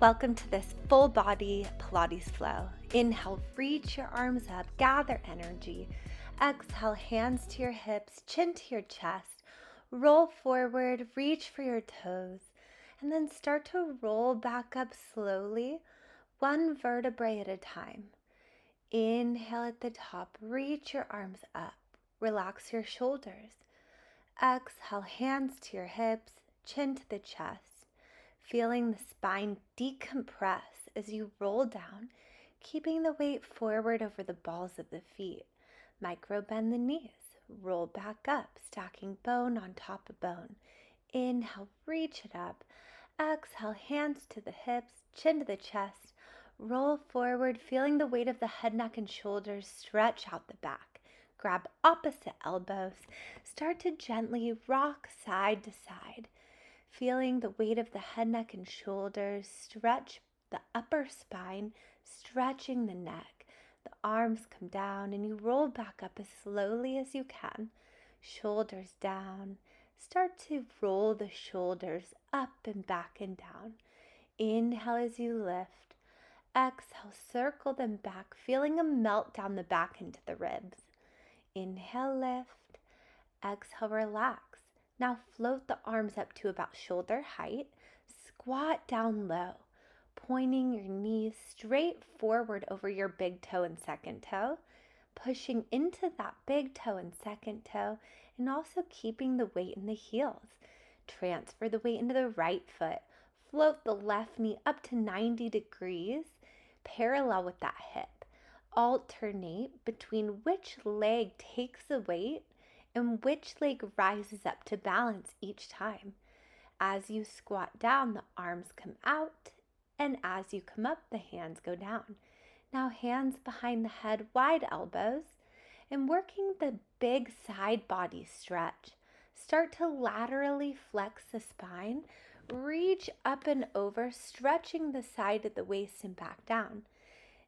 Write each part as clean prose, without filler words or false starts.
Welcome to this full body Pilates flow. Inhale, reach your arms up, gather energy. Exhale, hands to your hips, chin to your chest. Roll forward, reach for your toes, and then start to roll back up slowly, one vertebrae at a time. Inhale at the top, reach your arms up, relax your shoulders. Exhale, hands to your hips, chin to the chest. Feeling the spine decompress as you roll down, keeping the weight forward over the balls of the feet. Micro bend the knees, roll back up, stacking bone on top of bone. Inhale, reach it up. Exhale, hands to the hips, chin to the chest. Roll forward, feeling the weight of the head, neck, and shoulders stretch out the back. Grab opposite elbows. Start to gently rock side to side. Feeling the weight of the head, neck, and shoulders stretch the upper spine, stretching the neck. The arms come down and you roll back up as slowly as you can. Shoulders down. Start to roll the shoulders up and back and down. Inhale as you lift. Exhale, circle them back, feeling a melt down the back into the ribs. Inhale, lift. Exhale, relax. Now float the arms up to about shoulder height. Squat down low, pointing your knees straight forward over your big toe and second toe, pushing into that big toe and second toe, and also keeping the weight in the heels. Transfer the weight into the right foot. Float the left knee up to 90 degrees, parallel with that hip. Alternate between which leg takes the weight and which leg rises up to balance each time. As you squat down, the arms come out, and as you come up, the hands go down. Now hands behind the head, wide elbows, and working the big side body stretch. Start to laterally flex the spine, reach up and over, stretching the side of the waist and back down.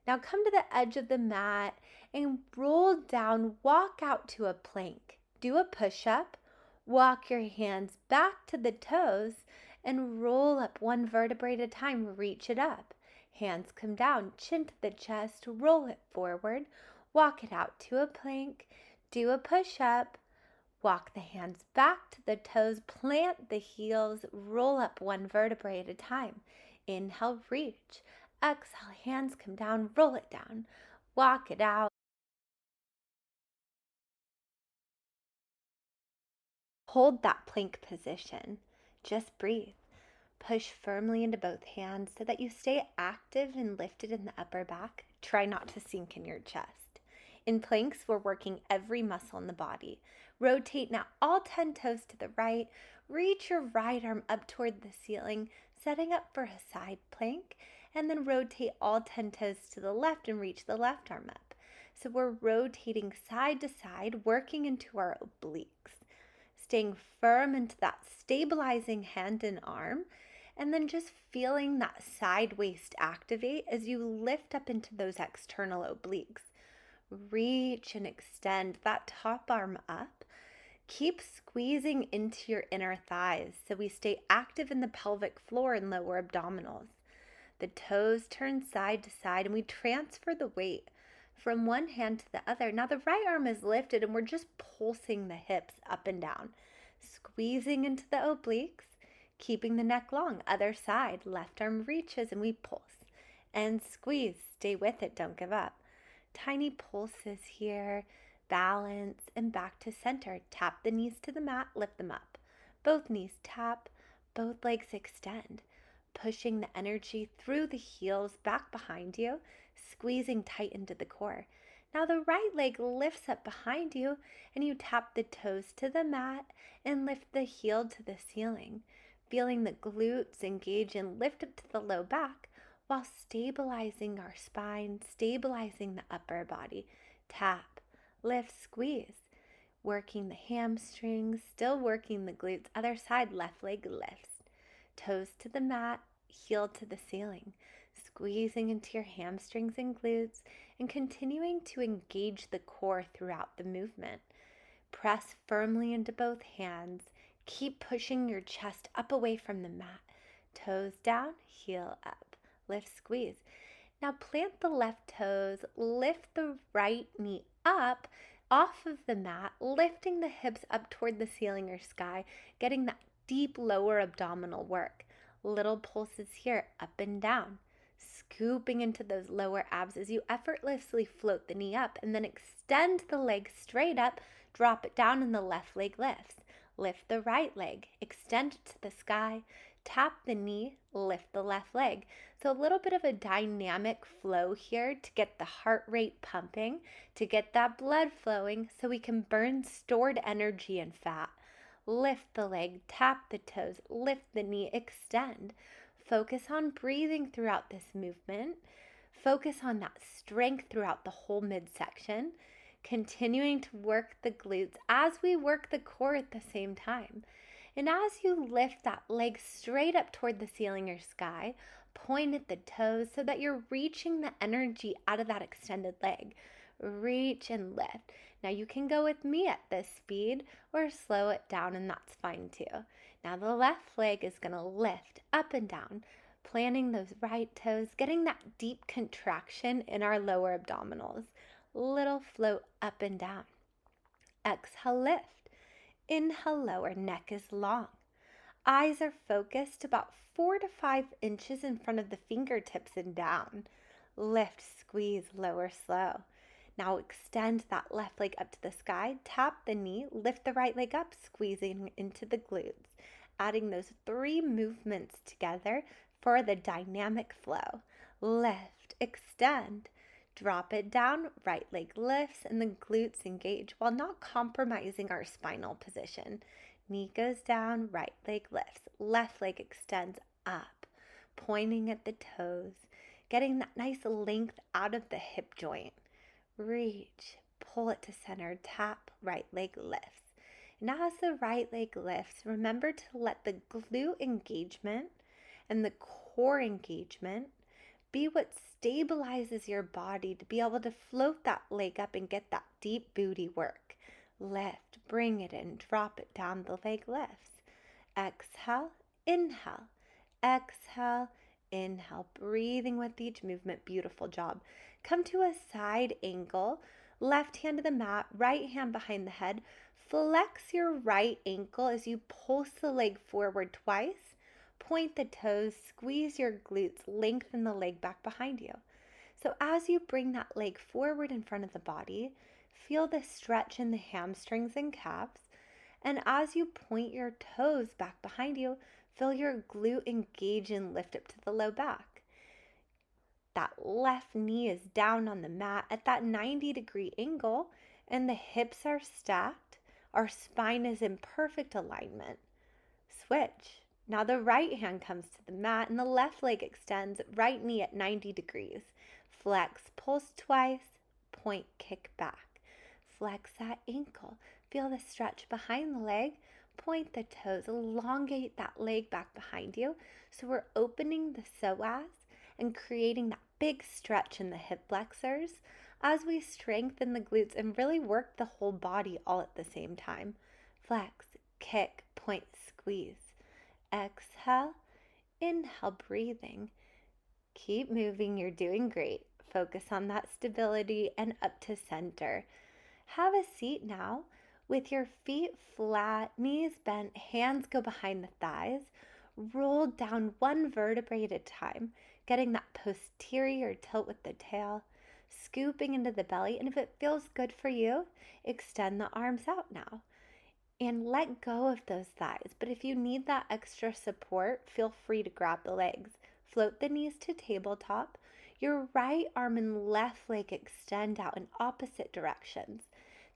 Now come to the edge of the mat and roll down, walk out to a plank. Do a push-up, walk your hands back to the toes, and roll up one vertebrae at a time. Reach it up. Hands come down, chin to the chest, roll it forward, walk it out to a plank. Do a push-up, walk the hands back to the toes, plant the heels, roll up one vertebrae at a time. Inhale, reach. Exhale, hands come down, roll it down, walk it out. Hold that plank position. Just breathe. Push firmly into both hands so that you stay active and lifted in the upper back. Try not to sink in your chest. In planks, we're working every muscle in the body. Rotate now all 10 toes to the right. Reach your right arm up toward the ceiling, setting up for a side plank, and then rotate all 10 toes to the left and reach the left arm up. So we're rotating side to side, working into our obliques. Staying firm into that stabilizing hand and arm, and then just feeling that side waist activate as you lift up into those external obliques. Reach and extend that top arm up. Keep squeezing into your inner thighs so we stay active in the pelvic floor and lower abdominals. The toes turn side to side and we transfer the weight from one hand to the other. Now the right arm is lifted and we're just pulsing the hips up and down, squeezing into the obliques, keeping the neck long. Other side, left arm reaches and we pulse and squeeze. Stay with it, don't give up. Tiny pulses here, balance and back to center. Tap the knees to the mat, lift them up. Both knees tap, both legs extend. Pushing the energy through the heels back behind you, squeezing tight into the core. Now the right leg lifts up behind you and you tap the toes to the mat and lift the heel to the ceiling. Feeling the glutes engage and lift up to the low back while stabilizing our spine, stabilizing the upper body. Tap, lift, squeeze. Working the hamstrings, still working the glutes. Other side, left leg lifts. Toes to the mat, heel to the ceiling, squeezing into your hamstrings and glutes and continuing to engage the core throughout the movement. Press firmly into both hands. Keep pushing your chest up away from the mat. Toes down, heel up. lift, squeeze. Now plant the left toes, lift the right knee up off of the mat, lifting the hips up toward the ceiling or sky, getting that deep lower abdominal work. Little pulses here, up and down, scooping into those lower abs as you effortlessly float the knee up and then extend the leg straight up, drop it down, and the left leg lifts. Lift the right leg, extend it to the sky, tap the knee, lift the left leg. So a little bit of a dynamic flow here to get the heart rate pumping, to get that blood flowing so we can burn stored energy and fat. Lift the leg, tap the toes, lift the knee, extend. Focus on breathing throughout this movement. Focus on that strength throughout the whole midsection. Continuing to work the glutes as we work the core at the same time. And as you lift that leg straight up toward the ceiling or sky, point at the toes so that you're reaching the energy out of that extended leg. Reach and lift. Now you can go with me at this speed or slow it down, and that's fine too. Now the left leg is going to lift up and down, planting those right toes, getting that deep contraction in our lower abdominals. Little float up and down. Exhale, lift. Inhale, lower, neck is long. Eyes are focused about 4 to 5 inches in front of the fingertips and down. Lift, squeeze, lower, slow. Now extend that left leg up to the sky, tap the knee, lift the right leg up, squeezing into the glutes. Adding those 3 movements together for the dynamic flow. Lift, extend, drop it down, right leg lifts, and the glutes engage while not compromising our spinal position. Knee goes down, right leg lifts, left leg extends up, pointing at the toes, getting that nice length out of the hip joint. Reach, pull it to center, tap, right leg lifts. And as the right leg lifts, remember to let the glute engagement and the core engagement be what stabilizes your body to be able to float that leg up and get that deep booty work. Lift, bring it in, drop it down, the leg lifts. Exhale, inhale, exhale, inhale, breathing with each movement. Beautiful job. Come to a side angle, left hand to the mat, right hand behind the head. Flex your right ankle as you pulse the leg forward twice. Point the toes, squeeze your glutes, lengthen the leg back behind you. So as you bring that leg forward in front of the body, feel the stretch in the hamstrings and calves. And as you point your toes back behind you, feel your glute engage and lift up to the low back. That left knee is down on the mat at that 90-degree angle, and the hips are stacked. Our spine is in perfect alignment. Switch. Now the right hand comes to the mat and the left leg extends, right knee at 90 degrees. Flex, pulse twice, point, kick back. Flex that ankle. Feel the stretch behind the leg. Point the toes, elongate that leg back behind you. So we're opening the psoas and creating that big stretch in the hip flexors as we strengthen the glutes and really work the whole body all at the same time. Flex, kick, point, squeeze. Exhale, inhale, breathing. Keep moving, you're doing great. Focus on that stability and up to center. Have a seat now with your feet flat, knees bent, hands go behind the thighs. Roll down one vertebrae at a time, getting that posterior tilt with the tail, scooping into the belly. And if it feels good for you, extend the arms out now. And let go of those thighs. But if you need that extra support, feel free to grab the legs. Float the knees to tabletop. Your right arm and left leg extend out in opposite directions.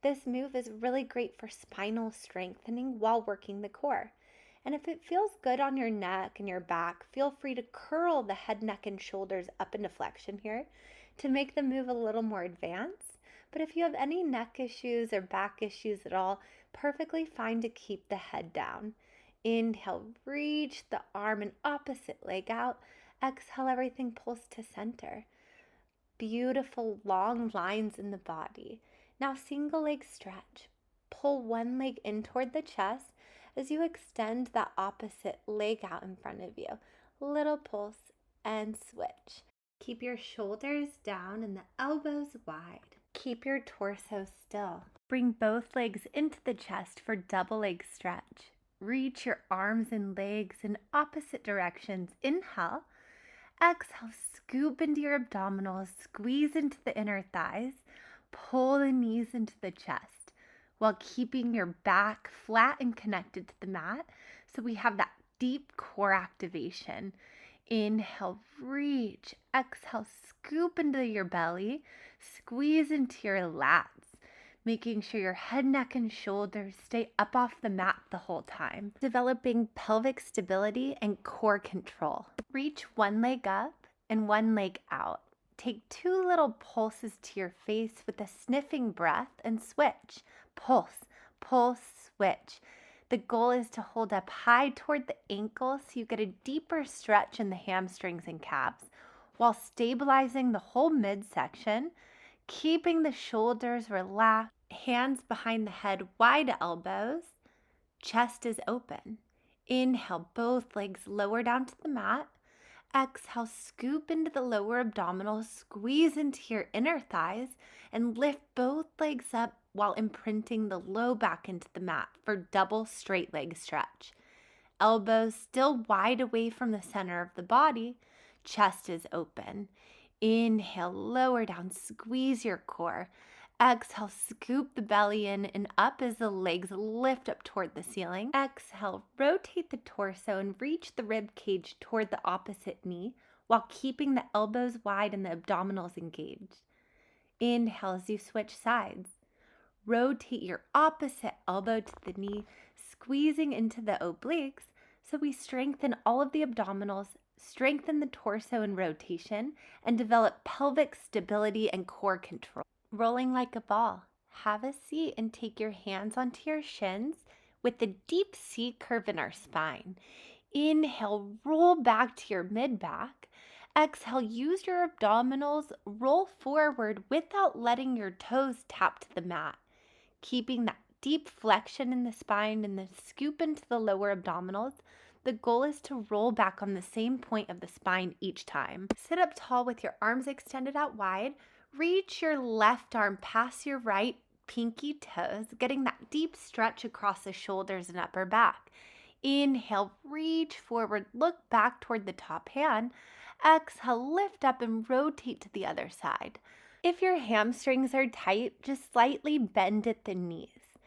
This move is really great for spinal strengthening while working the core. And if it feels good on your neck and your back, feel free to curl the head, neck, and shoulders up into flexion here to make the move a little more advanced. But if you have any neck issues or back issues at all, perfectly fine to keep the head down. Inhale, reach the arm and opposite leg out. Exhale, everything pulls to center. Beautiful long lines in the body. Now single leg stretch. Pull one leg in toward the chest as you extend that opposite leg out in front of you. Little pulse. and switch. Keep your shoulders down and the elbows wide. Keep your torso still. Bring both legs into the chest for double leg stretch. Reach your arms and legs in opposite directions. Inhale. Exhale, scoop into your abdominals, squeeze into the inner thighs, pull the knees into the chest while keeping your back flat and connected to the mat so we have that deep core activation. Inhale, reach. Exhale, scoop into your belly, squeeze into your lats, making sure your head, neck, and shoulders stay up off the mat the whole time. Developing pelvic stability and core control. Reach one leg up and one leg out. Take 2 little pulses to your face with a sniffing breath and switch. Pulse, pulse, switch. The goal is to hold up high toward the ankles so you get a deeper stretch in the hamstrings and calves while stabilizing the whole midsection, keeping the shoulders relaxed, hands behind the head, wide elbows, chest is open. Inhale, both legs lower down to the mat. Exhale, scoop into the lower abdominals, squeeze into your inner thighs, and lift both legs up while imprinting the low back into the mat for double straight leg stretch. Elbows still wide away from the center of the body, chest is open. Inhale, lower down, squeeze your core. Exhale, scoop the belly in and up as the legs lift up toward the ceiling. Exhale, rotate the torso and reach the rib cage toward the opposite knee while keeping the elbows wide and the abdominals engaged. Inhale as you switch sides. Rotate your opposite elbow to the knee, squeezing into the obliques so we strengthen all of the abdominals, strengthen the torso in rotation, and develop pelvic stability and core control. Rolling like a ball. Have a seat and take your hands onto your shins with the deep C curve in our spine. Inhale, roll back to your mid-back. Exhale, use your abdominals, roll forward without letting your toes tap to the mat. Keeping that deep flexion in the spine and the scoop into the lower abdominals. The goal is to roll back on the same point of the spine each time. Sit up tall with your arms extended out wide. Reach your left arm past your right pinky toes, getting that deep stretch across the shoulders and upper back. Inhale, reach forward, look back toward the top hand. Exhale, lift up and rotate to the other side. If your hamstrings are tight, just slightly bend at the knees.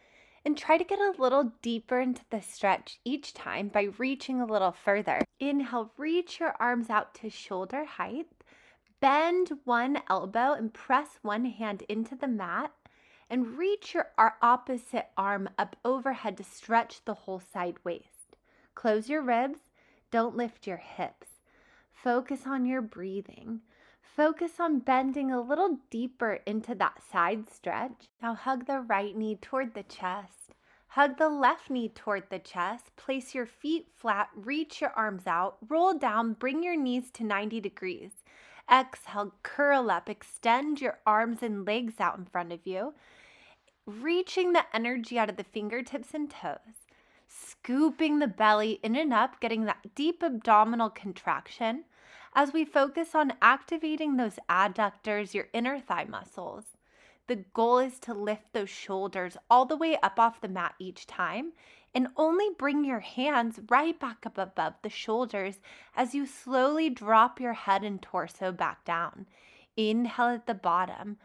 And try to get a little deeper into the stretch each time by reaching a little further. Inhale, reach your arms out to shoulder height. Bend one elbow and press one hand into the mat and reach your opposite arm up overhead to stretch the whole side waist. Close your ribs, don't lift your hips. Focus on your breathing. Focus on bending a little deeper into that side stretch. Now hug the right knee toward the chest. Hug the left knee toward the chest. Place your feet flat, reach your arms out, roll down, bring your knees to 90 degrees. Exhale, curl up, extend your arms and legs out in front of you, reaching the energy out of the fingertips and toes, scooping the belly in and up, getting that deep abdominal contraction as we focus on activating those adductors, your inner thigh muscles. The goal is to lift those shoulders all the way up off the mat each time and only bring your hands right back up above the shoulders as you slowly drop your head and torso back down. Inhale at the bottom.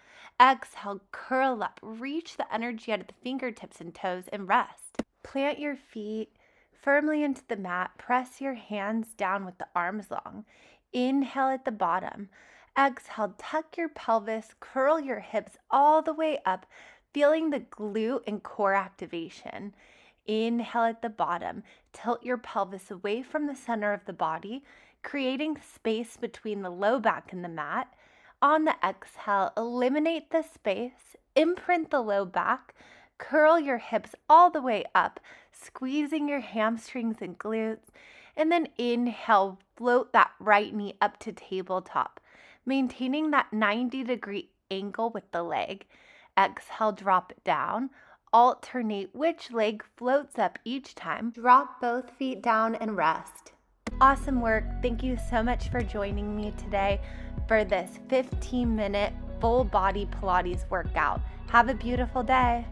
Exhale, curl up, reach the energy out of the fingertips and toes and rest. Plant your feet firmly into the mat. Press your hands down with the arms long. Inhale at the bottom. Exhale, tuck your pelvis, curl your hips all the way up, feeling the glute and core activation. Inhale at the bottom. Tilt your pelvis away from the center of the body, creating space between the low back and the mat. On the exhale, eliminate the space, imprint the low back, curl your hips all the way up, squeezing your hamstrings and glutes. And then inhale, float that right knee up to tabletop, maintaining that 90-degree angle with the leg. Exhale, drop it down. Alternate which leg floats up each time. Drop both feet down and rest. Awesome work. Thank you so much for joining me today for this 15-minute full body Pilates workout. Have a beautiful day.